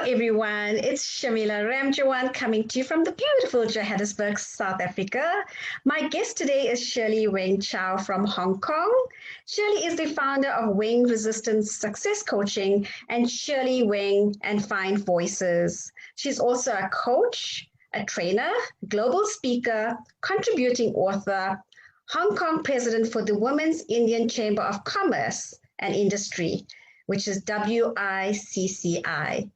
everyone. It's Shamila Ramjawan coming to you from the beautiful Johannesburg, South Africa. My guest today is Shirley Whing Chow from Hong Kong. Shirley is the founder of Wing Resistance Success Coaching and Shirley Whing and Find Voices. She's also a coach, a trainer, global speaker, contributing author, Hong Kong president for the Women's Indian Chamber of Commerce and Industry, which is WICCI.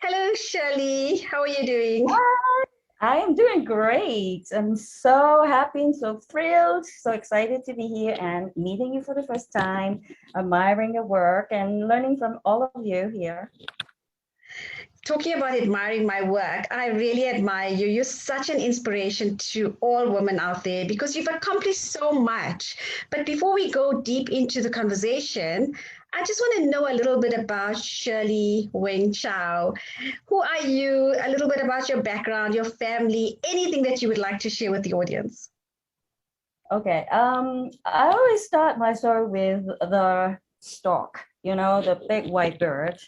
Hello, Shirley. How are you doing? Hi, I am doing great. I'm so happy and so thrilled, so excited to be here and meeting you for the first time, admiring your work and learning from all of you here. Talking about admiring my work, I really admire you. You're such an inspiration to all women out there because you've accomplished so much. But before we go deep into the conversation, I just want to know a little bit about Shirley Whing Chow. Who are you? A little bit about your background, your family, anything that you would like to share with the audience. Okay, I always start my story with the stork, the big white bird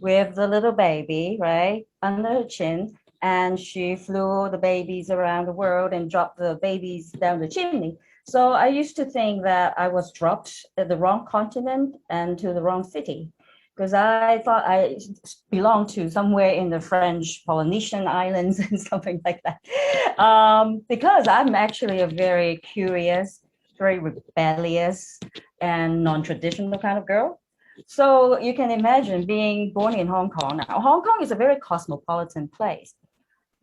with the little baby, right, under her chin. And she flew the babies around the world and dropped the babies down the chimney. So I used to think that I was dropped at the wrong continent and to the wrong city because I thought I belonged to somewhere in the French Polynesian Islands and something like that. Because I'm actually a very curious, very rebellious, and non-traditional kind of girl. So you can imagine being born in Hong Kong. Now, Hong Kong is a very cosmopolitan place.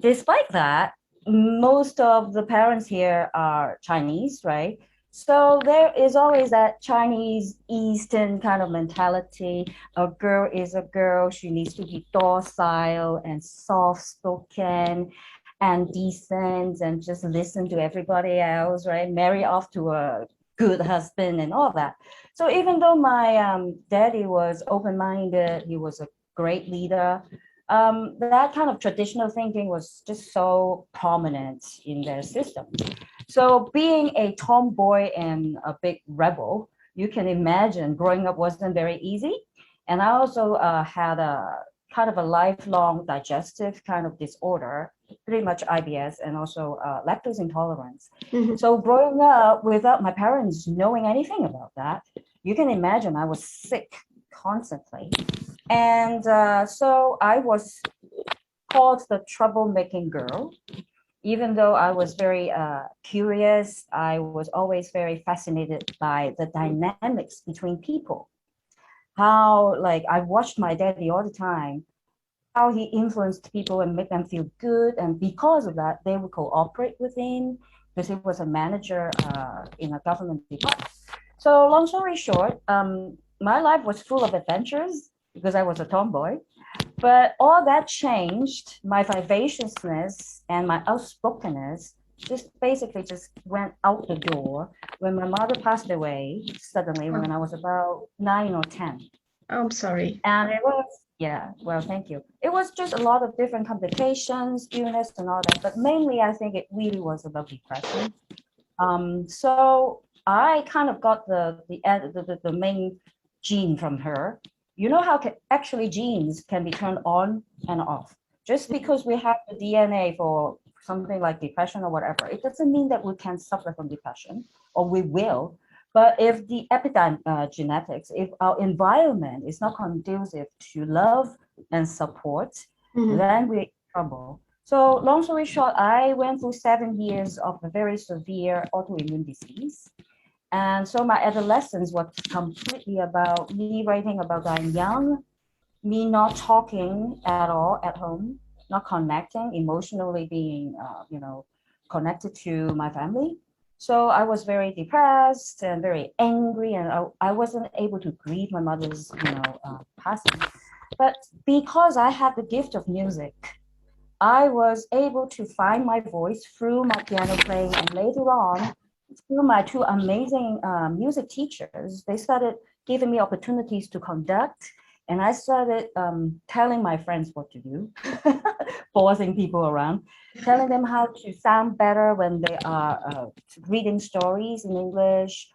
Despite that, most of the parents here are Chinese, right? So there is always that Chinese Eastern kind of mentality. A girl is a girl. She needs to be docile and soft-spoken and decent and just listen to everybody else, right? Marry off to a good husband and all that. So even though my daddy was open-minded, he was a great leader, that kind of traditional thinking was just so prominent in their system. So being a tomboy and a big rebel, you can imagine growing up wasn't very easy. And I also had a kind of a lifelong digestive kind of disorder, pretty much IBS, and also lactose intolerance. Mm-hmm. So growing up without my parents knowing anything about that, you can imagine I was sick constantly. And so I was called the troublemaking girl. Even though I was very curious, I was always very fascinated by the dynamics between people. How, like, I watched my daddy all the time, how he influenced people and made them feel good. And because of that, they would cooperate with him because he was a manager in a government department. So long story short, my life was full of adventures because I was a tomboy. But all that changed. My vivaciousness and my outspokenness just basically just went out the door when my mother passed away suddenly when I was about 9 or 10. Oh, I'm sorry. And it was, yeah, well, thank you. It was just a lot of different complications, illness and all that. But mainly, I think it really was about depression. So I kind of got the main gene from her. You know how actually genes can be turned on and off. Just because we have the DNA for something like depression or whatever, it doesn't mean that we can suffer from depression, or we will. But if the epigenetics, if our environment is not conducive to love and support, then we're in trouble. So long story short, I went through 7 years of a very severe autoimmune disease. And so my adolescence was completely about me writing about I'm young, me not talking at all at home, not connecting, emotionally being, connected to my family. So I was very depressed and very angry, and I wasn't able to grieve my mother's, passing. But because I had the gift of music, I was able to find my voice through my piano playing, and later on, through my two amazing music teachers, they started giving me opportunities to conduct, and I started telling my friends what to do, bossing people around, telling them how to sound better when they are reading stories in English,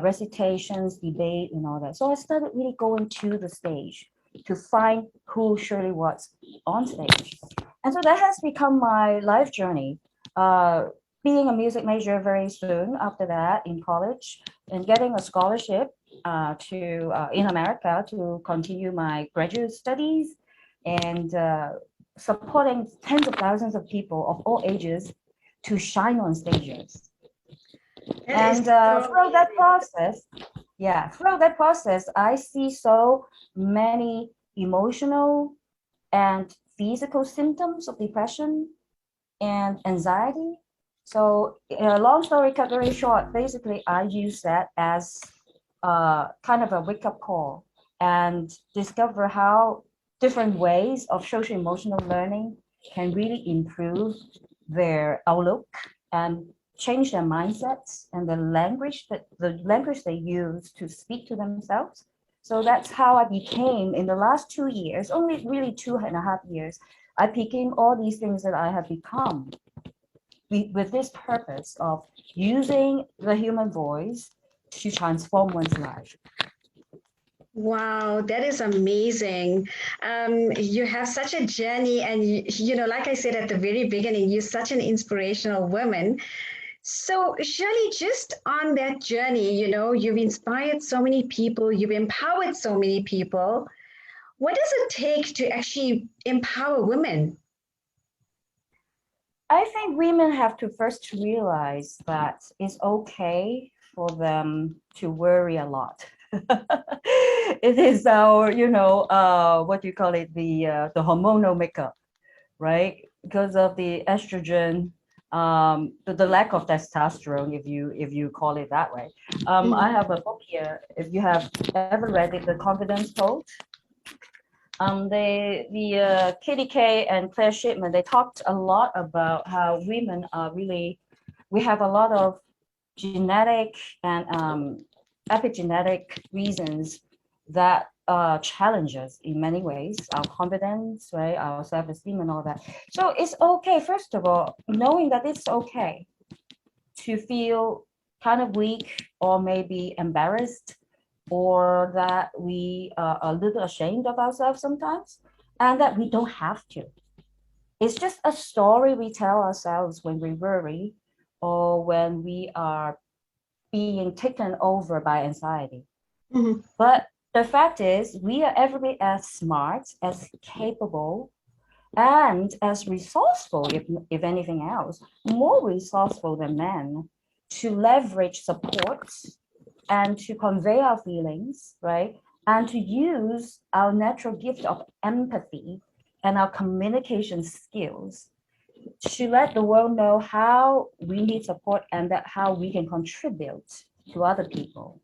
recitations, debate, and all that. So I started really going to the stage to find who Shirley was on stage. And so that has become my life journey. Being a music major very soon after that in college, and getting a scholarship in America to continue my graduate studies, and supporting tens of thousands of people of all ages to shine on stages. And throughout that process, I see so many emotional and physical symptoms of depression and anxiety. So, long story cut very short, basically, I use that as kind of a wake-up call and discover how different ways of social emotional learning can really improve their outlook and change their mindsets and the language they use to speak to themselves. So that's how I became, in the last 2 years, only really 2.5 years, I became all these things that I have become with this purpose of using the human voice to transform one's life. Wow, that is amazing. You have such a journey, and like I said at the very beginning, you're such an inspirational woman. So, Shirley, just on that journey, you've inspired so many people, you've empowered so many people. What does it take to actually empower women? I think women have to first realize that it's okay for them to worry a lot. It is our, what do you call it, the hormonal makeup, right? Because of the estrogen, the lack of testosterone, if you call it that way. I have a book here. If you have ever read it, The Confidence Code. Katie Kay and Claire Shipman, they talked a lot about how women are really, we have a lot of genetic and epigenetic reasons that challenge us in many ways, our confidence, right, our self-esteem and all that. So it's okay, first of all, knowing that it's okay to feel kind of weak or maybe embarrassed, or that we are a little ashamed of ourselves sometimes, and that we don't have to. It's just a story we tell ourselves when we worry or when we are being taken over by anxiety. Mm-hmm. But the fact is, we are every bit as smart, as capable, and as resourceful, if anything else, more resourceful than men, to leverage support and to convey our feelings, right? And to use our natural gift of empathy and our communication skills to let the world know how we need support and that how we can contribute to other people.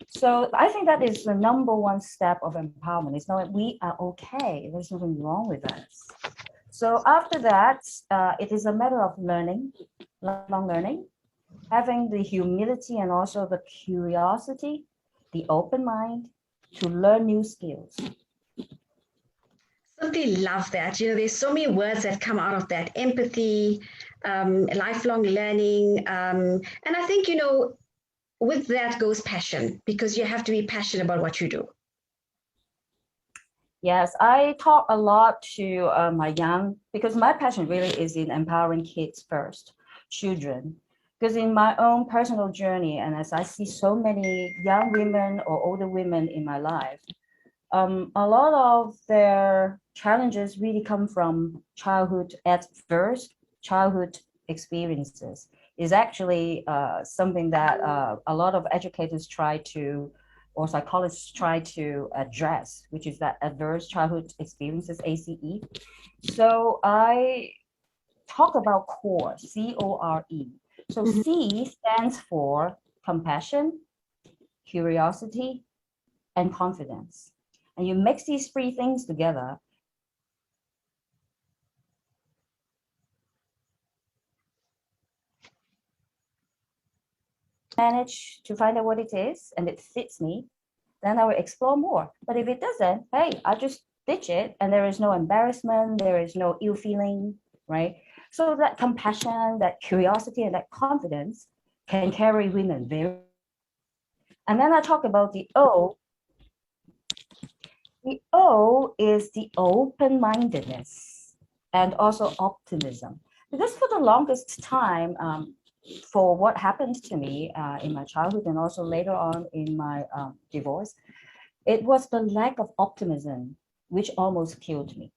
So I think that is the number one step of empowerment, is knowing we are okay. There's nothing wrong with us. So after that, it is a matter of learning, lifelong learning, having the humility and also the curiosity, the open mind to learn new skills. Simply love that. There's so many words that come out of that: empathy, lifelong learning. And I think, with that goes passion, because you have to be passionate about what you do. Yes, I talk a lot to my young, because my passion really is in empowering kids first, children. Because in my own personal journey, and as I see so many young women or older women in my life, a lot of their challenges really come from childhood experiences. Is actually something that a lot of educators try to, or psychologists try to address, which is that adverse childhood experiences, ACE. So I talk about CORE, CORE. So C stands for compassion, curiosity, and confidence. And you mix these three things together, manage to find out what it is and it fits me, then I will explore more. But if it doesn't, hey, I just ditch it, and there is no embarrassment, there is no ill feeling, right? So that compassion, that curiosity, and that confidence can carry women very. And then I talk about the O. The O is the open-mindedness and also optimism. Because for the longest time, for what happened to me in my childhood and also later on in my divorce, it was the lack of optimism which almost killed me.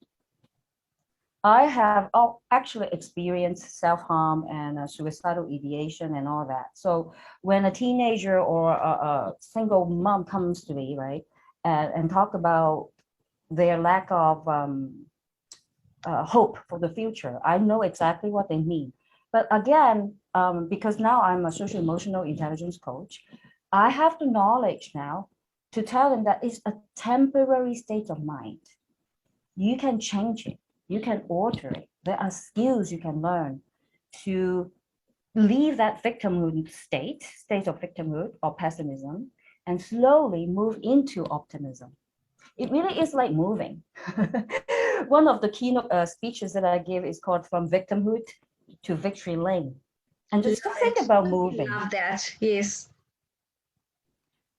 I have actually experienced self-harm and suicidal ideation and all that. So when a teenager or a single mom comes to me, right, and talk about their lack of hope for the future, I know exactly what they mean. But again, because now I'm a social emotional intelligence coach, I have the knowledge now to tell them that it's a temporary state of mind. You can change it. You can alter it. There are skills you can learn to leave that victimhood state of victimhood or pessimism, and slowly move into optimism. It really is like moving. One of the keynote speeches that I give is called From Victimhood to Victory Lane. And just to think about moving. Love that. Yes.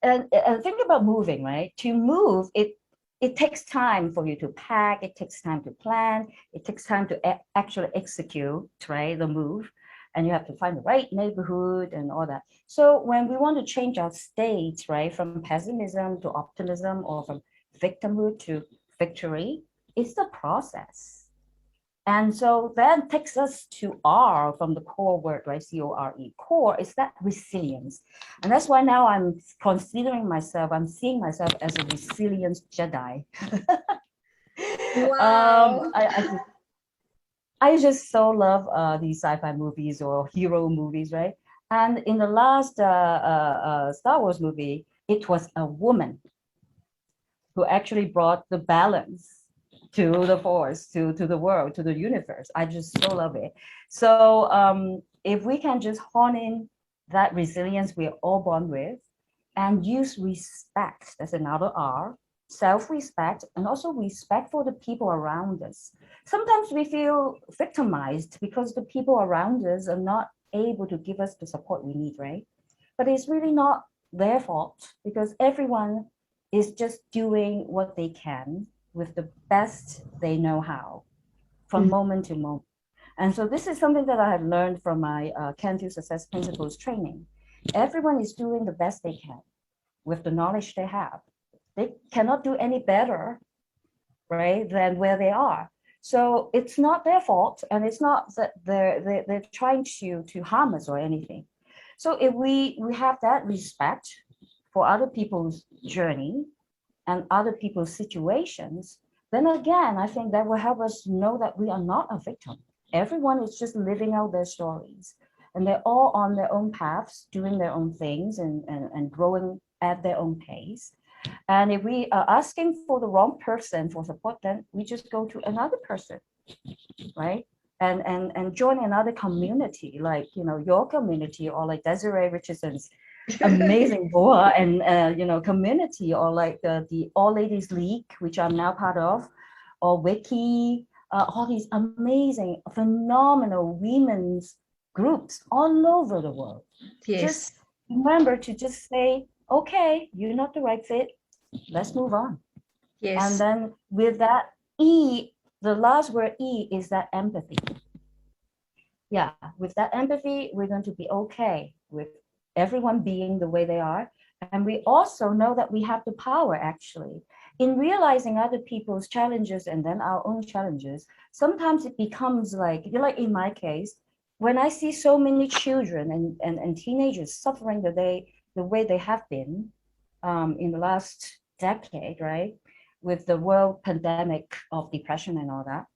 And think about moving, right? To move, it takes time for you to pack, it takes time to plan, it takes time to actually execute, right, the move. And you have to find the right neighborhood and all that. So when we want to change our states, right, from pessimism to optimism or from victimhood to victory, it's the process. And so that takes us to R from the core word, right? C-O-R-E. Core is that resilience. And that's why now I'm considering myself, I'm seeing myself as a resilience Jedi. Wow. I just so love these sci-fi movies or hero movies, right? And in the last Star Wars movie, it was a woman who actually brought the balance to the force, to the world, to the universe. I just so love it. So if we can just hone in that resilience we're all born with and use respect, that's another R, self-respect, and also respect for the people around us. Sometimes we feel victimized because the people around us are not able to give us the support we need, right? But it's really not their fault because everyone is just doing what they can with the best they know how from moment to moment. And so this is something that I have learned from my Canfield Success Principles training. Everyone is doing the best they can with the knowledge they have. They cannot do any better, right, than where they are. So it's not their fault, and it's not that they're trying to harm us or anything. So if we have that respect for other people's journey and other people's situations, then again, I think that will help us know that we are not a victim. Everyone is just living out their stories, and they're all on their own paths, doing their own things and growing at their own pace. And if we are asking for the wrong person for support, then we just go to another person, right? And join another community, like, you know, your community, or like Desiree Richardson's amazing WOHA and community, or like the All Ladies League, which I'm now part of, or Wiki, all these amazing, phenomenal women's groups all over the world. Yes. Just remember to just say, okay, you're not the right fit. Let's move on. Yes. And then with that E, the last word E is that empathy. Yeah, with that empathy, we're going to be okay with everyone being the way they are. And we also know that we have the power, actually, in realizing other people's challenges and then our own challenges. Sometimes it becomes like in my case, when I see so many children and teenagers suffering the way they have been in the last decade, right, with the world pandemic of depression and all that,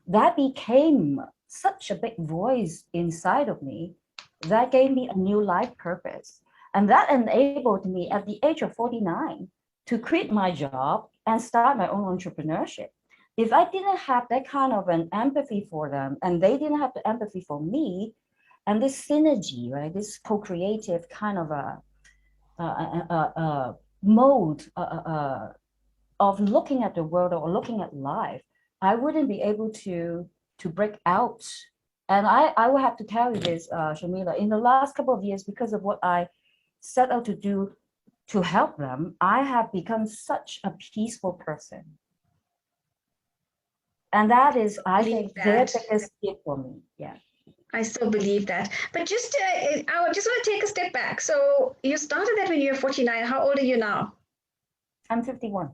that became such a big voice inside of me that gave me a new life purpose. And that enabled me at the age of 49 to quit my job and start my own entrepreneurship. If I didn't have that kind of an empathy for them, and they didn't have the empathy for me, and this synergy, right, this co-creative kind of a mode of looking at the world or looking at life, I wouldn't be able to break out. And I will have to tell you this, Shamila, in the last couple of years, because of what I set out to do to help them, I have become such a peaceful person. And that is, I think, their biggest gift for me. Yeah. I so believe that. But just, I just want to take a step back. So you started that when you were 49. How old are you now? I'm 51.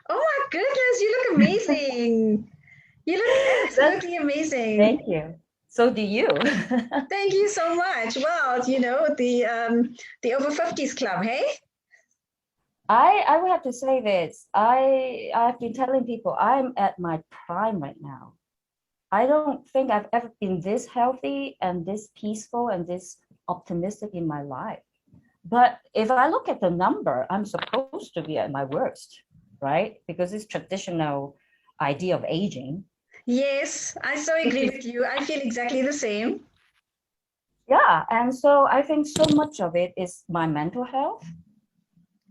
Oh my goodness, you look amazing. You look absolutely amazing. Thank you. So do you. Thank you so much. Well, you know, the over 50s club, hey? I would have to say this. I've been telling people I'm at my prime right now. I don't think I've ever been this healthy and this peaceful and this optimistic in my life. But if I look at the number, I'm supposed to be at my worst, right? Because it's traditional idea of aging. Yes, I so agree with you. I feel exactly the same. Yeah, and so I think so much of it is my mental health.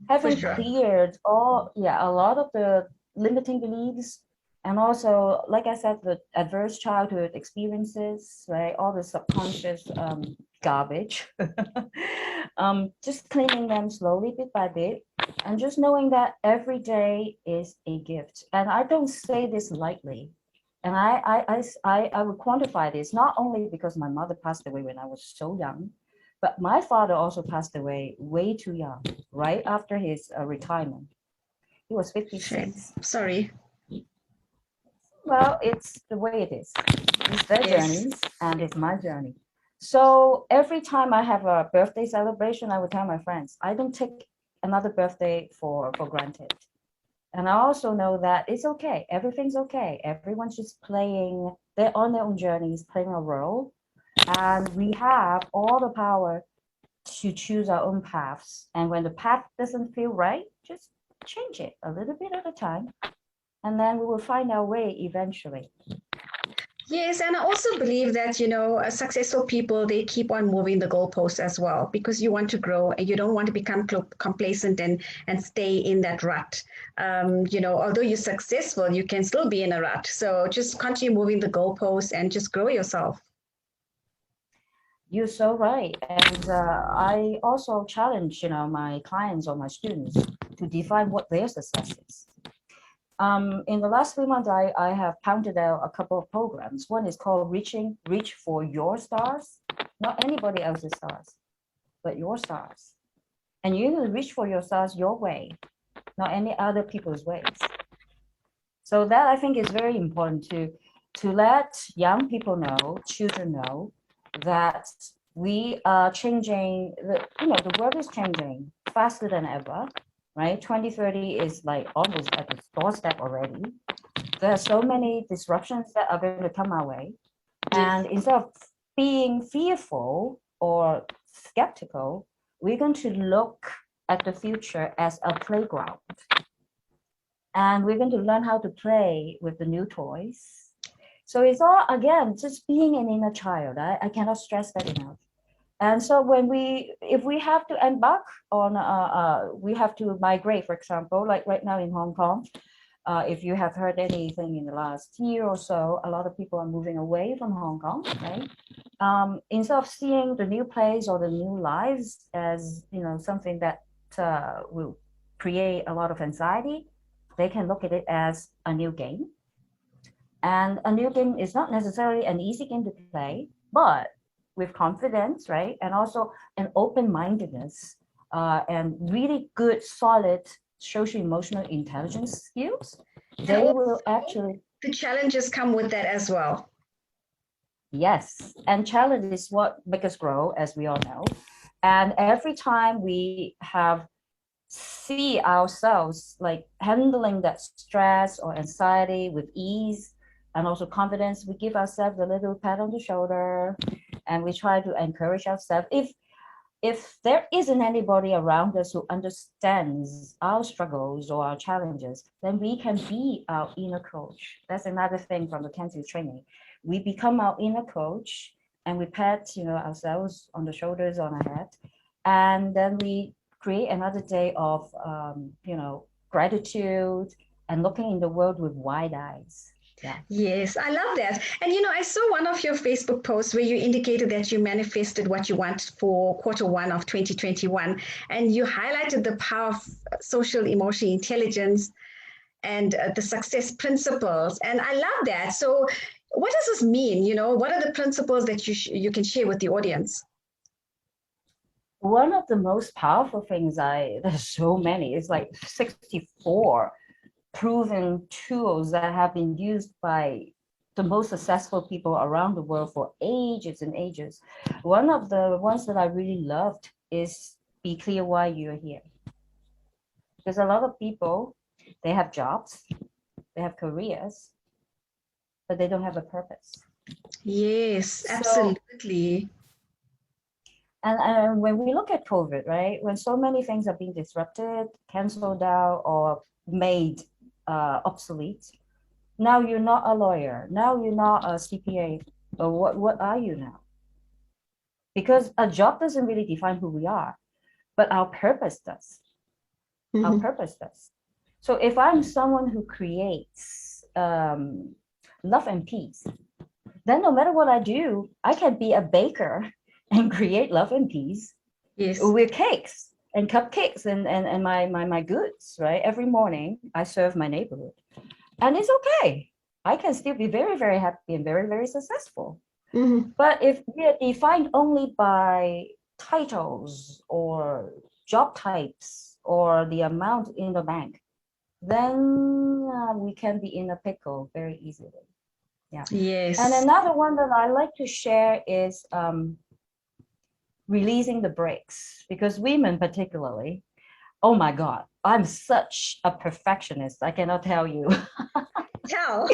Having cleared a lot of the limiting beliefs, and also, like I said, the adverse childhood experiences, right? All the subconscious garbage. Just cleaning them slowly, bit by bit, and just knowing that every day is a gift. And I don't say this lightly. And I would quantify this not only because my mother passed away when I was so young, but my father also passed away way too young, right after his retirement. He was 56. Sorry. Well, it's the way it is. It's their journeys and it's my journey. So every time I have a birthday celebration, I would tell my friends, I don't take another birthday for granted. And I also know that it's okay. Everything's okay. Everyone's just playing, they're on their own journeys, playing a role. And we have all the power to choose our own paths. And when the path doesn't feel right, just change it a little bit at a time. And then we will find our way eventually. Yes, and I also believe that, you know, successful people, they keep on moving the goalposts as well, because you want to grow and you don't want to become complacent and stay in that rut. You know, although you're successful, you can still be in a rut. So just continue moving the goalposts and just grow yourself. You're so right. And I also challenge, you know, my clients or my students to define what their success is. In the last 3 months, I have pounded out a couple of programs. One is called Reach for Your Stars, not anybody else's stars, but your stars. And you're going to reach for your stars your way, not any other people's ways. So that I think is very important to let young people know, children know, that we are changing, the world is changing faster than ever, right? 2030 is like almost at its doorstep already. There are so many disruptions that are going to come our way. And instead of being fearful or skeptical, we're going to look at the future as a playground. And we're going to learn how to play with the new toys. So it's all, again, just being an inner child. I cannot stress that enough. And so if we have to embark on, we have to migrate, for example, like right now in Hong Kong, if you have heard anything in the last year or so, a lot of people are moving away from Hong Kong, right? Instead of seeing the new place or the new lives as, you know, something that will create a lot of anxiety, they can look at it as a new game. And a new game is not necessarily an easy game to play, but with confidence, right? And also an open-mindedness and really good, solid social emotional intelligence skills, they will actually. The challenges come with that as well. Yes, and challenge is what makes us grow, as we all know. And every time we have see ourselves like handling that stress or anxiety with ease and also confidence, we give ourselves a little pat on the shoulder and we try to encourage ourselves. If there isn't anybody around us who understands our struggles or our challenges, then we can be our inner coach. That's another thing from the Canfield training. We become our inner coach and we pat, you know, ourselves on the shoulders, on our head, and then we create another day of, you know, gratitude and looking in the world with wide eyes. Yeah. Yes, I love that. And I saw one of your Facebook posts where you indicated that you manifested what you want for quarter 1 of 2021, and you highlighted the power of social emotional intelligence and the success principles. And I love that. So, what does this mean? What are the principles that you can share with the audience? One of the most powerful things there's so many, it's like 64 proven tools that have been used by the most successful people around the world for ages and ages. One of the ones that I really loved is be clear why you're here. Because a lot of people, they have jobs, they have careers, but they don't have a purpose. Yes, So, absolutely. and when we look at COVID, right, when so many things are being disrupted, canceled out, or made obsolete, now you're not a lawyer, now you're not a CPA, or what are you now? Because a job doesn't really define who we are, but our purpose does. Our purpose does. So if I'm someone who creates love and peace, then no matter what I do, I can be a baker and create love and peace. Yes. With cakes and cupcakes and my goods, right? Every morning I serve my neighborhood. And it's okay. I can still be very, very happy and very, very successful. But if we are defined only by titles or job types or the amount in the bank, then we can be in a pickle very easily. Yeah. Yes. And another one that I like to share is releasing the brakes, because women particularly, oh my God, I'm such a perfectionist. I cannot tell you. Tell.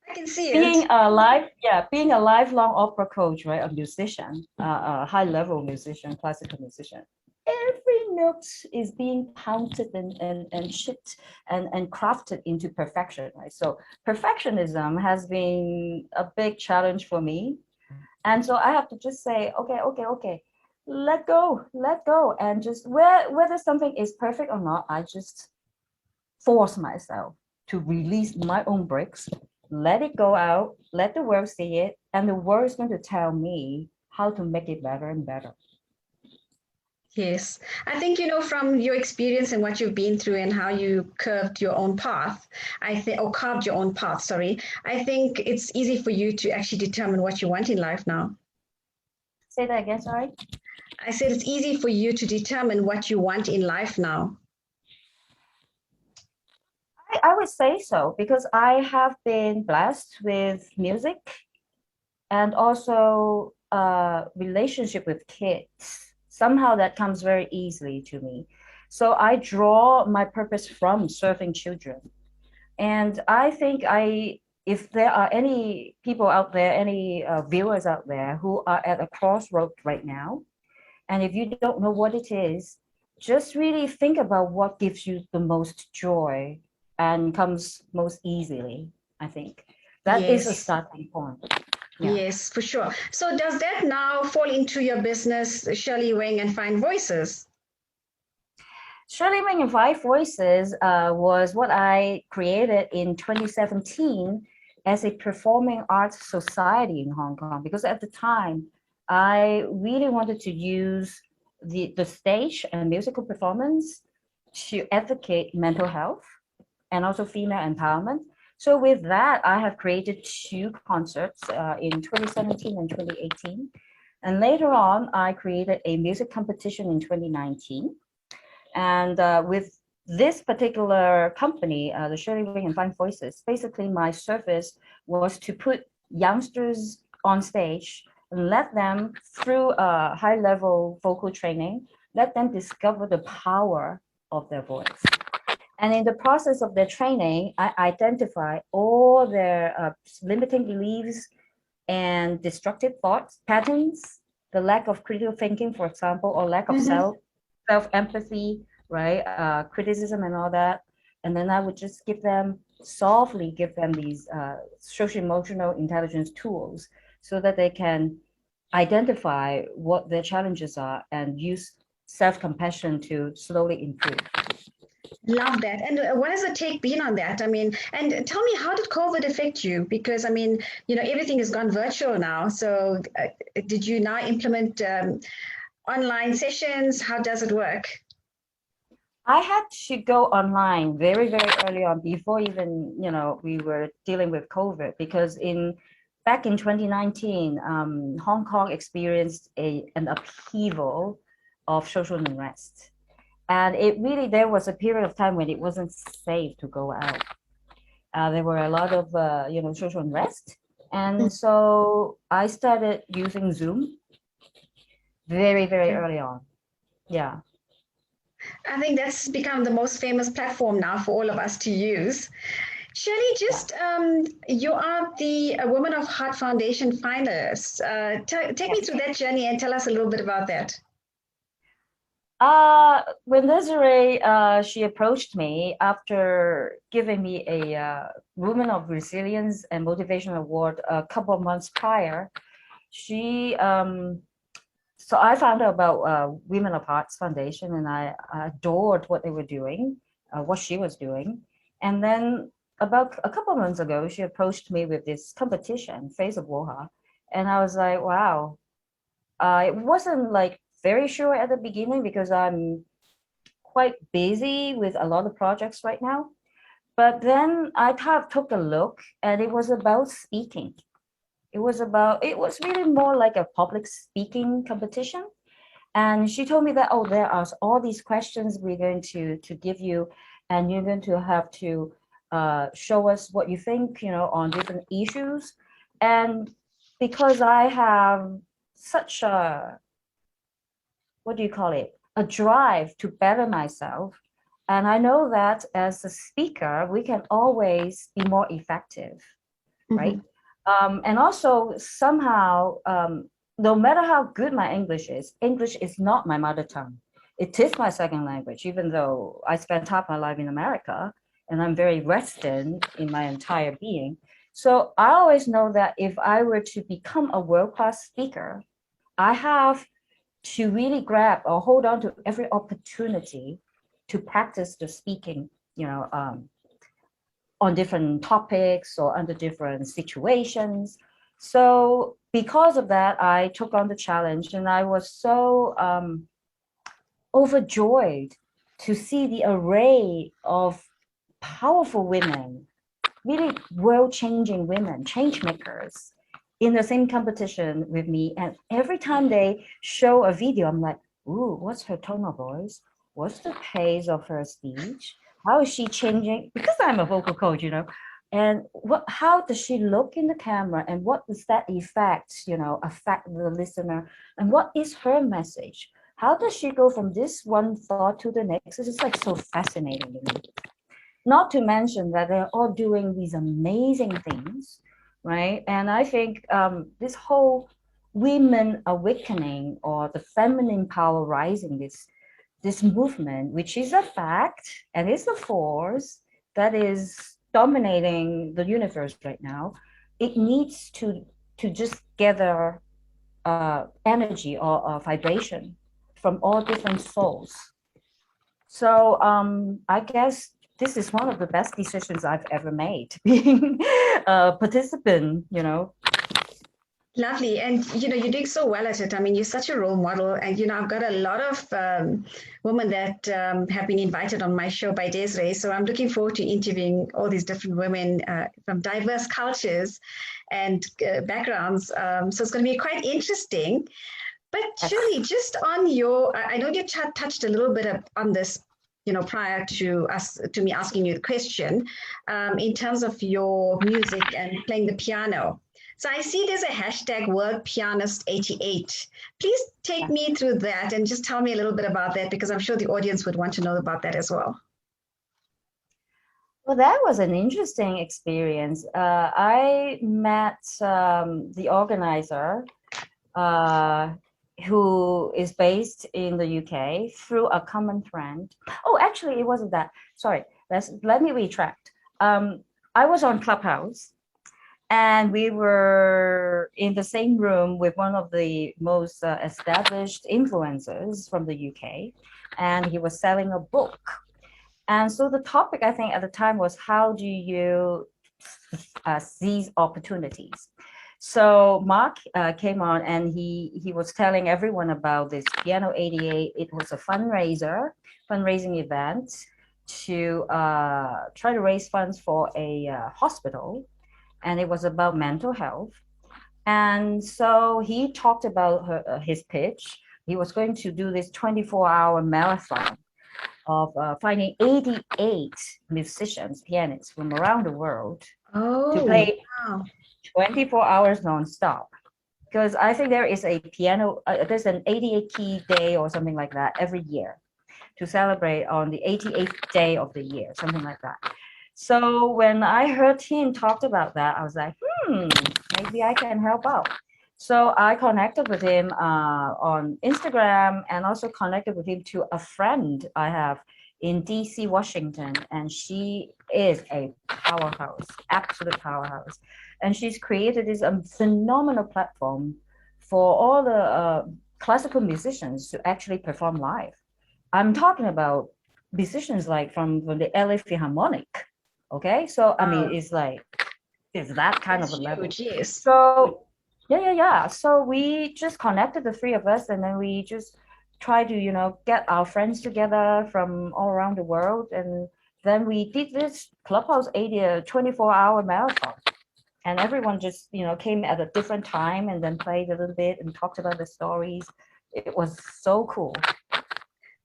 I can see being it. Being a lifelong opera coach, right? A musician, a high-level musician, classical musician. Every note is being pounded and shipped and crafted into perfection, right? So perfectionism has been a big challenge for me. And so I have to just say, okay, let go. And just whether something is perfect or not, I just force myself to release my own bricks, let it go out, let the world see it, and the world is going to tell me how to make it better and better. Yes. I think, from your experience and what you've been through and how you curved your own path, or carved your own path, sorry, I think it's easy for you to actually determine what you want in life now. Say that again, sorry? I said it's easy for you to determine what you want in life now. I would say so, because I have been blessed with music and also relationship with kids. Somehow that comes very easily to me. So I draw my purpose from serving children. And I think if there are any people out there, any viewers out there who are at a crossroad right now, and if you don't know what it is, just really think about what gives you the most joy and comes most easily, I think. That is a starting point. Yeah. Yes, for sure. So does that now fall into your business, Shirley Whing and Fine Voices? Shirley Whing and Fine Voices was what I created in 2017 as a performing arts society in Hong Kong, because at the time, I really wanted to use the stage and musical performance to advocate mental health and also female empowerment. So with that, I have created 2 concerts in 2017 and 2018. And later on, I created a music competition in 2019. And with this particular company, the Shirley Whing and Fine Voices, basically my service was to put youngsters on stage and let them, through a high-level vocal training, let them discover the power of their voice. And in the process of their training, I identify all their limiting beliefs and destructive thoughts, patterns, the lack of critical thinking, for example, or lack of self-empathy, right? Criticism and all that. And then I would just softly give them these social emotional intelligence tools so that they can identify what their challenges are and use self-compassion to slowly improve. Love that. And what has the take been on that? I mean, and tell me, how did COVID affect you? Because I mean, everything has gone virtual now. So did you now implement online sessions? How does it work? I had to go online very, very early on before even, we were dealing with COVID, because back in 2019, Hong Kong experienced an upheaval of social unrest. And there was a period of time when it wasn't safe to go out. There were a lot of, social unrest. And so I started using Zoom very, very early on. Yeah. I think that's become the most famous platform now for all of us to use. Shirley, you are the Women of Heart Foundation finalist. Take me through that journey and tell us a little bit about that. When Desiree, she approached me after giving me a Women of Resilience and Motivation Award a couple of months prior. So I found out about Women of Hearts Foundation, and I adored what they were doing, what she was doing. And then about a couple of months ago, she approached me with this competition, Face of WOHA. And I was like, wow. It wasn't like very sure at the beginning because I'm quite busy with a lot of projects right now. But then I kind of took a look, and it was about speaking. It was really more like a public speaking competition. And she told me that, oh, there are all these questions we're going to give you, and you're going to have to show us what you think, on different issues. And because I have such what do you call it? A drive to better myself. And I know that as a speaker, we can always be more effective, right? And also somehow, no matter how good my English is not my mother tongue. It is my second language, even though I spent half my life in America and I'm very Western in my entire being. So I always know that if I were to become a world-class speaker, I have to really grab or hold on to every opportunity to practice the speaking, on different topics or under different situations. So because of that, I took on the challenge, and I was so overjoyed to see the array of powerful women, really world-changing women, change makers, in the same competition with me. And every time they show a video, I'm like, ooh, what's her tone of voice? What's the pace of her speech? How is she changing? Because I'm a vocal coach, and how does she look in the camera, and what does that affect the listener? And what is her message? How does she go from this one thought to the next? It's just like so fascinating to me. Not to mention that they're all doing these amazing things, right? And I think this whole women awakening, or the feminine power rising, this movement, which is a fact and is a force that is dominating the universe right now, it needs to just gather energy or vibration from all different souls. So I guess this is one of the best decisions I've ever made, being a participant, Lovely. And, you're doing so well at it. I mean, you're such a role model. And, I've got a lot of women that have been invited on my show by Desiree. So I'm looking forward to interviewing all these different women from diverse cultures and backgrounds. So it's going to be quite interesting. But Shirley, just on I know you touched a little bit on this, prior to me asking you the question, in terms of your music and playing the piano. So I see there's a hashtag World Pianist 88. Please take me through that and just tell me a little bit about that, because I'm sure the audience would want to know about that as well. Well, that was an interesting experience. I met the organizer, who is based in the UK, through a common friend. Oh, actually, it wasn't that. Sorry, let me retract. I was on Clubhouse, and we were in the same room with one of the most established influencers from the UK, and he was selling a book. And so the topic, I think, at the time was how do you seize opportunities? So Mark came on and he was telling everyone about this Piano 88. It was a fundraising event to try to raise funds for a hospital, and it was about mental health. And so he talked about his pitch. He was going to do this 24-hour marathon of finding 88 musicians, pianists from around the world to play 24 hours nonstop. Because I think there is a piano, there's an 88 key day or something like that every year to celebrate on the 88th day of the year, something like that. So when I heard him talk about that, I was like, maybe I can help out. So I connected with him on Instagram and also connected with him to a friend I have in DC, Washington. And she is a powerhouse, absolute powerhouse. And she's created this phenomenal platform for all the classical musicians to actually perform live. I'm talking about musicians like from the LA Philharmonic. Okay, so I mean, it's that kind of a level. Yes. So yeah. So we just connected, the three of us, and then we just try to get our friends together from all around the world, and then we did this Clubhouse 80 24-hour marathon, and everyone just came at a different time and then played a little bit and talked about the stories. It was so cool.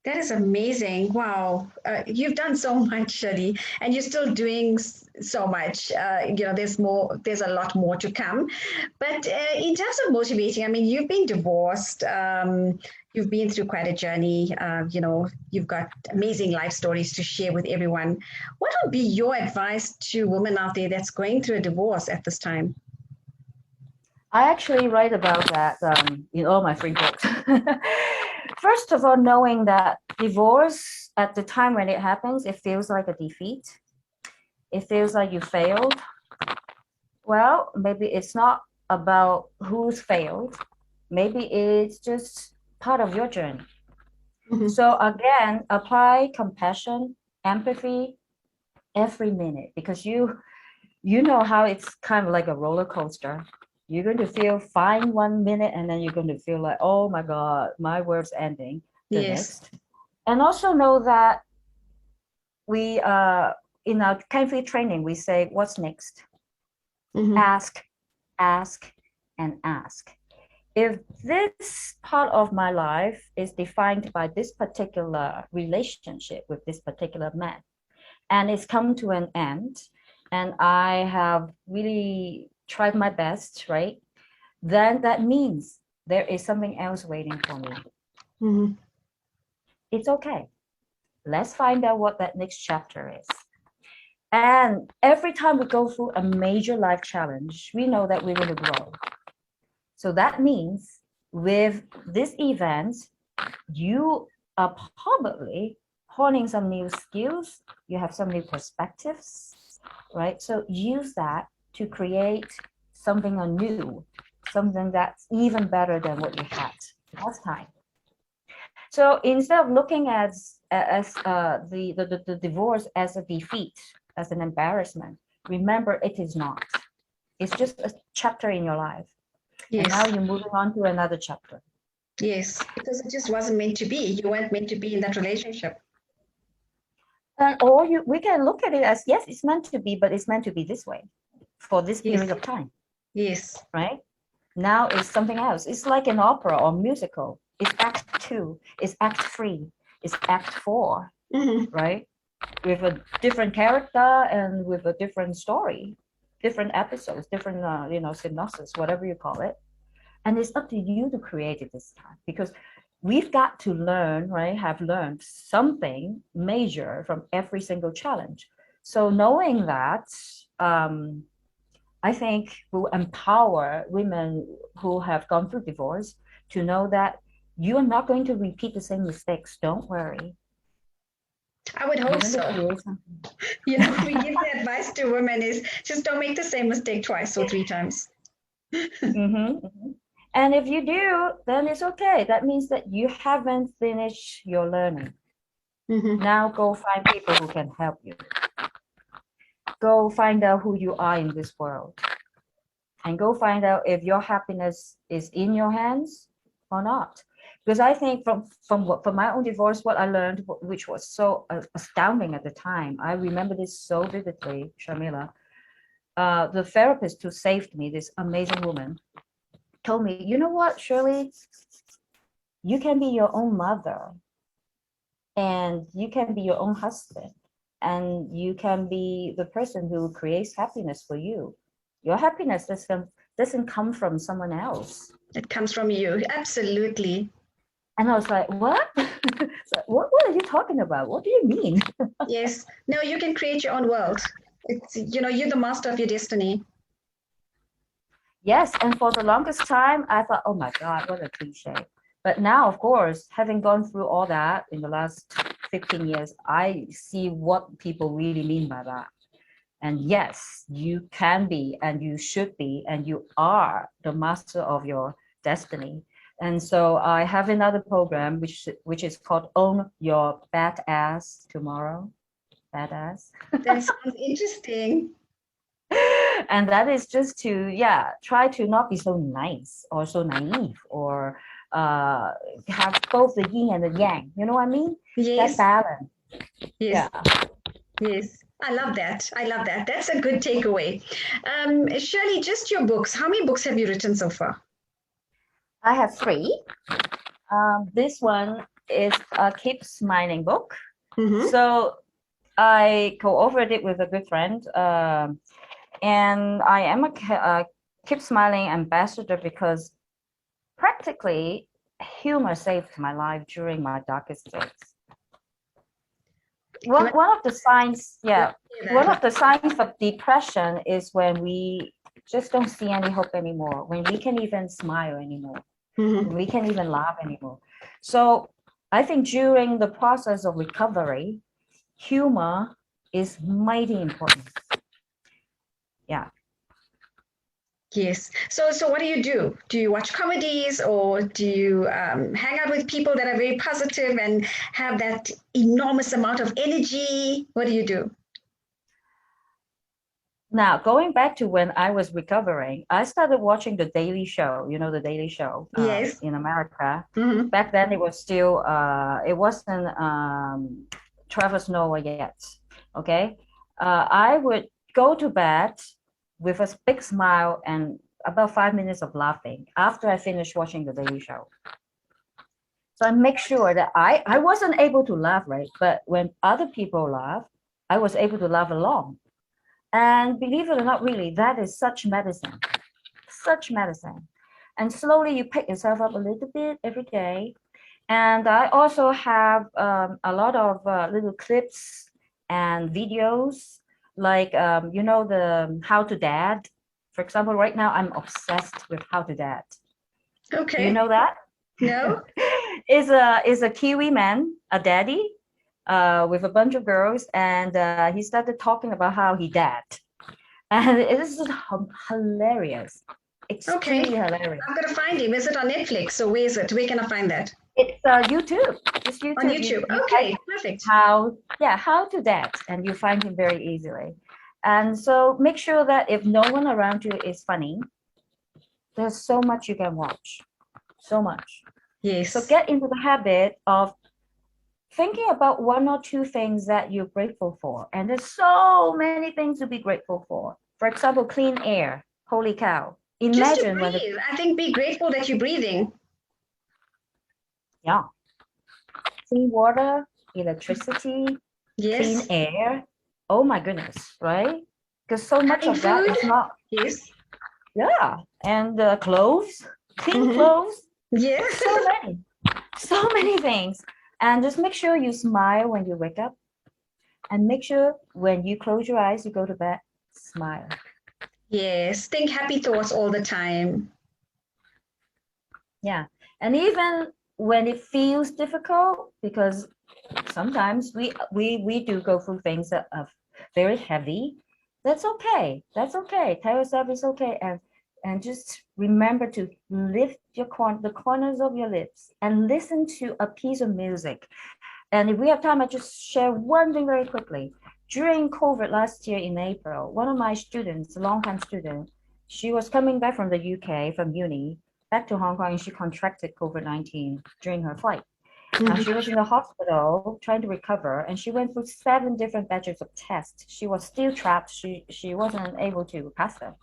That is amazing. Wow. You've done so much, Shirley, and you're still doing so much. There's a lot more to come. But in terms of motivating, I mean, you've been divorced. You've been through quite a journey. You've got amazing life stories to share with everyone. What would be your advice to women out there that's going through a divorce at this time? I actually write about that in all my 3 books. First of all, knowing that divorce at the time when it happens, it feels like a defeat. It feels like you failed. Well, maybe it's not about who's failed. Maybe it's just part of your journey. Mm-hmm. So again, apply compassion, empathy every minute, because you know how it's kind of like a roller coaster. You're going to feel fine 1 minute, and then you're going to feel like, oh my God, my world's ending. Yes. Next. And also know that we in our Canfield training, we say, what's next? Mm-hmm. Ask, and ask. If this part of my life is defined by this particular relationship with this particular man, and it's come to an end, and I have really tried my best, right? Then that means there is something else waiting for me. Mm-hmm. It's okay. Let's find out what that next chapter is. And every time we go through a major life challenge, we know that we're going to grow. So that means with this event, you are probably honing some new skills. You have some new perspectives, right? So use that to create something anew, something that's even better than what you had last time. So instead of looking at the divorce as a defeat, as an embarrassment, remember it is not. It's just a chapter in your life. Yes. And now you're moving on to another chapter. Yes, because it just wasn't meant to be. You weren't meant to be in that relationship. And we can look at it as, yes, it's meant to be, but it's meant to be this way for this period of time. Yes. Right? Now it's something else. It's like an opera or musical. It's act 2, it's act 3, it's act 4, right? With a different character and with a different story, different episodes, different, synopsis, whatever you call it. And it's up to you to create it this time, because we've got to learn, right? Have learned something major from every single challenge. So knowing that, I think will empower women who have gone through divorce to know that you are not going to repeat the same mistakes. Don't worry. I would hope so. We give the advice to women is just don't make the same mistake twice or 3 times. And if you do, then it's okay. That means that you haven't finished your learning. Now go find people who can help you. Go find out who you are in this world. And go find out if your happiness is in your hands or not. Because I think from my own divorce, what I learned, which was so astounding at the time, I remember this so vividly, Shamila. The therapist who saved me, this amazing woman, told me, you know what, Shirley, you can be your own mother, and you can be your own husband, and you can be the person who creates happiness for you. Your happiness doesn't come from someone else. It comes from you. Absolutely. And I was like, what? So, what are you talking about? What do you mean? Yes. No, you can create your own world. It's, you're the master of your destiny. Yes. And for the longest time, I thought, oh my God, what a cliche. But now, of course, having gone through all that in the last 15 years, I see what people really mean by that. And yes, you can be, and you should be, and you are the master of your destiny. And so I have another program which is called Own Your Badass Tomorrow. Badass. That sounds interesting. And that is just to, yeah, try to not be so nice or so naive, or have both the yin and the yang. You know what I mean? Yes. That balance. Yes. Yeah. Yes. I love that. I love that. That's a good takeaway. Shirley, just your books. How many books have you written so far? I have 3. This one is a Keep Smiling book. So I co-authored it with a good friend, and I am a Keep Smiling ambassador because practically humor saved my life during my darkest days. One of the signs, one of the signs of depression is when we just don't see any hope anymore, when we can't even smile anymore. We can't even laugh anymore. So I think during the process of recovery, humor is mighty important. Yeah. Yes. So what do you do? Do you watch comedies, or do you hang out with people that are very positive and have that enormous amount of energy? What do you do? Now, going back to when I was recovering, I started watching The Daily Show, you know, The Daily Show Yes. in America. Back then, it was still, it wasn't Trevor Noah yet, okay? I would go to bed with a big smile and about 5 minutes of laughing after I finished watching The Daily Show. So I make sure that I wasn't able to laugh, right? But when other people laugh, I was able to laugh along. And believe it or not, really, that is such medicine, such medicine. And slowly you pick yourself up a little bit every day. And I also have a lot of little clips and videos, like, you know, the How to Dad. For example, right now I'm obsessed with How to Dad. Okay. Do you know that? No. Is a Kiwi man, a daddy, with a bunch of girls, and he started talking about how he dad, and it is hilarious, extremely hilarious. I'm gonna find him. Is it on Netflix? So where is it? Where can I find that? It's YouTube. It's YouTube. On YouTube. Okay, perfect. How to dad, and you find him very easily. And so make sure that if no one around you is funny, there's so much you can watch, so much. Yes. So get into the habit of thinking about 1 or 2 things that you're grateful for. And there's so many things to be grateful for. For example, clean air. Holy cow. Imagine just to breathe. I think be grateful that you're breathing. Yeah. Clean water, electricity, clean air. Oh my goodness, right? Because so much of that is not. Yes. Yeah. And clothes, clean clothes. Yes. So many things. And just make sure you smile when you wake up. And make sure when you close your eyes, you go to bed, smile. Yes, think happy thoughts all the time. Yeah. And even when it feels difficult, because sometimes we do go through things that are very heavy, that's okay. That's okay. Tell yourself it's okay. And just remember to lift the corners of your lips and listen to a piece of music. And if we have time, I just share one thing very quickly. During COVID last year in April, one of my students, a longtime student, she was coming back from the UK, from uni, back to Hong Kong, and she contracted COVID-19 during her flight. Now she was in the hospital trying to recover, and she went through 7 different batches of tests. She was still trapped. She wasn't able to pass them.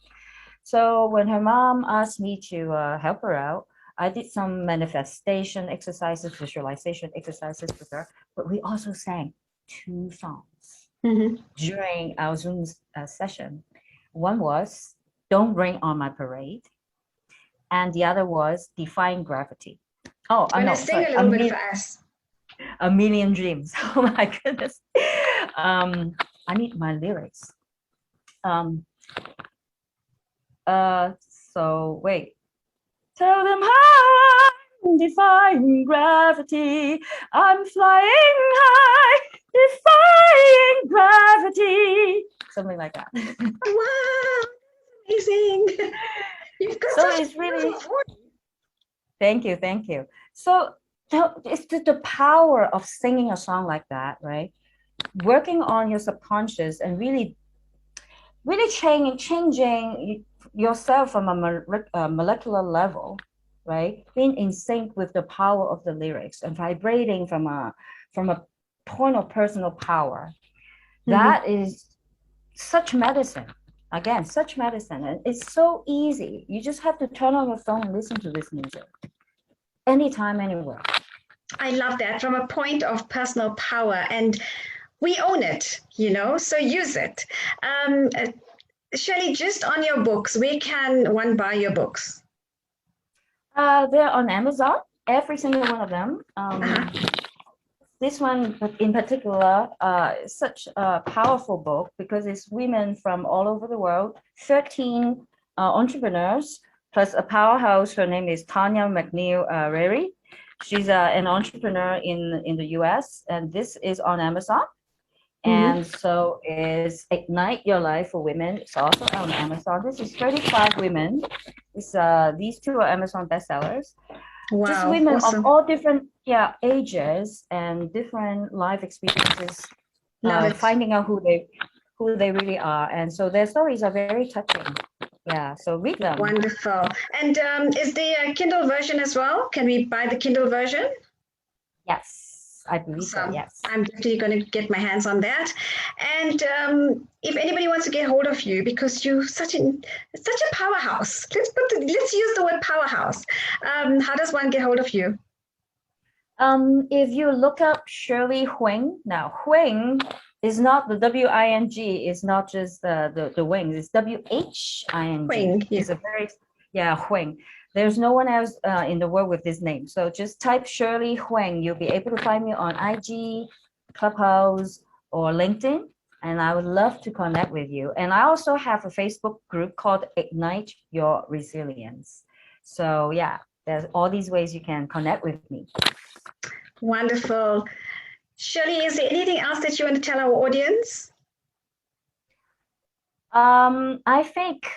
So when her mom asked me to help her out, I did some manifestation exercises, visualization exercises with her, but we also sang 2 songs during our Zoom session. One was Don't Rain on My Parade, and the other was Defying Gravity. Oh, no, sing a little bit for us. A Million Dreams. Oh my goodness. I need my lyrics. So wait. Tell them how I'm defying gravity. I'm flying high, defying gravity. Something like that. Wow, amazing. You've got so it's really. Thank you. So it's the power of singing a song like that, right? Working on your subconscious and really changing yourself from a molecular level, right? Being in sync with the power of the lyrics and vibrating from a point of personal power. That is such medicine. Again, such medicine. And it's so easy. You just have to turn on your phone and listen to this music. Anytime, anywhere. I love that, from a point of personal power, and we own it, so use it. Shirley, just on your books, where can one buy your books? They're on Amazon, every single one of them. This one in particular is such a powerful book because it's women from all over the world, 13 entrepreneurs, plus a powerhouse. Her name is Tanya McNeil Rary. She's an entrepreneur in the US, and this is on Amazon. And so is Ignite Your Life for Women. It's also on Amazon. This is 35 women. These 2 are Amazon bestsellers. Wow, just women awesome. of all different ages and different life experiences, finding out who they really are. And so their stories are very touching. Yeah, so read them. Wonderful. And is there a Kindle version as well? Can we buy the Kindle version? Yes, I believe so, yes. I'm definitely going to get my hands on that. And if anybody wants to get hold of you, because you're such a powerhouse, let's use the word powerhouse. How does one get hold of you? If you look up Shirley Whing, now Whing is not the W-I-N-G, it's not just the wings, it's W-H-I-N-G. Whing, yeah. It's a very, Whing. There's no one else in the world with this name. So just type Shirley Whing. You'll be able to find me on IG, Clubhouse, or LinkedIn. And I would love to connect with you. And I also have a Facebook group called Ignite Your Resilience. So yeah, there's all these ways you can connect with me. Wonderful. Shirley, is there anything else that you want to tell our audience? I think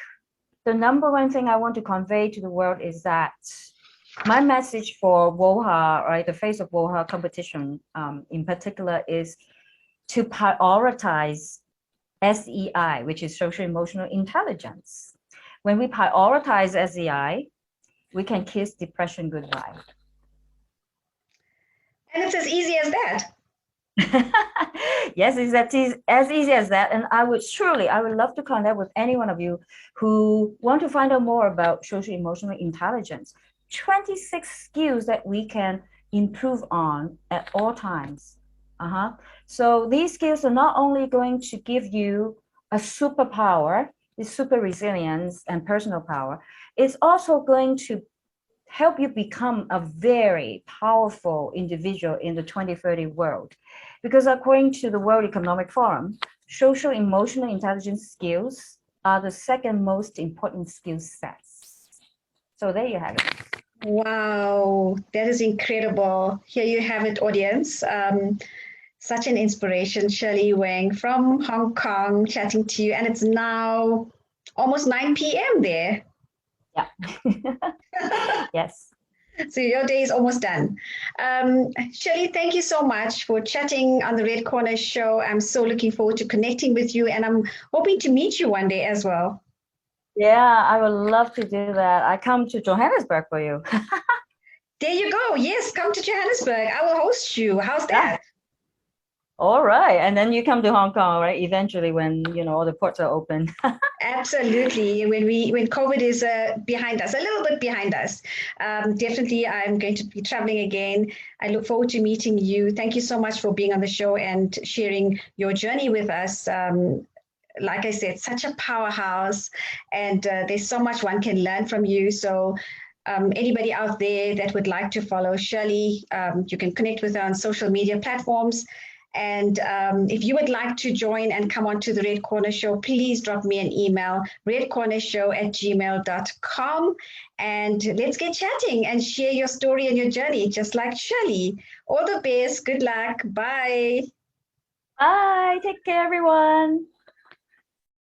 the number one thing I want to convey to the world is that my message for WOHA, right, the Face of WOHA competition in particular, is to prioritize SEI, which is social emotional intelligence. When we prioritize SEI, we can kiss depression goodbye. And it's as easy as that. Yes, it's as easy as that. And I would love to connect with any one of you who want to find out more about social emotional intelligence. 26 skills that we can improve on at all times. So these skills are not only going to give you a superpower, the super resilience and personal power, it's also going to help you become a very powerful individual in the 2030 world. Because according to the World Economic Forum, social emotional intelligence skills are the second most important skill sets. So there you have it. Wow, that is incredible. Here you have it, audience. Such an inspiration, Shirley Whing from Hong Kong, chatting to you. And it's now almost 9 p.m. there. Yeah. Yes. So your day is almost done. Shirley, thank you so much for chatting on the Red Corner Show. I'm so looking forward to connecting with you, and I'm hoping to meet you one day as well. Yeah, I would love to do that. I come to Johannesburg for you. There you go. Yes, come to Johannesburg. I will host you. How's Yeah. that? All right. And then you come to Hong Kong, right? Eventually when, all the ports are open. Absolutely. When COVID is behind us, a little bit behind us, definitely I'm going to be traveling again. I look forward to meeting you. Thank you so much for being on the show and sharing your journey with us. Like I said, such a powerhouse, and there's so much one can learn from you. So anybody out there that would like to follow Shirley, you can connect with her on social media platforms. And if you would like to join and come on to the Red Corner Show, please drop me an email, redcornershow@gmail.com. And let's get chatting and share your story and your journey, just like Shirley. All the best. Good luck. Bye. Bye. Take care, everyone.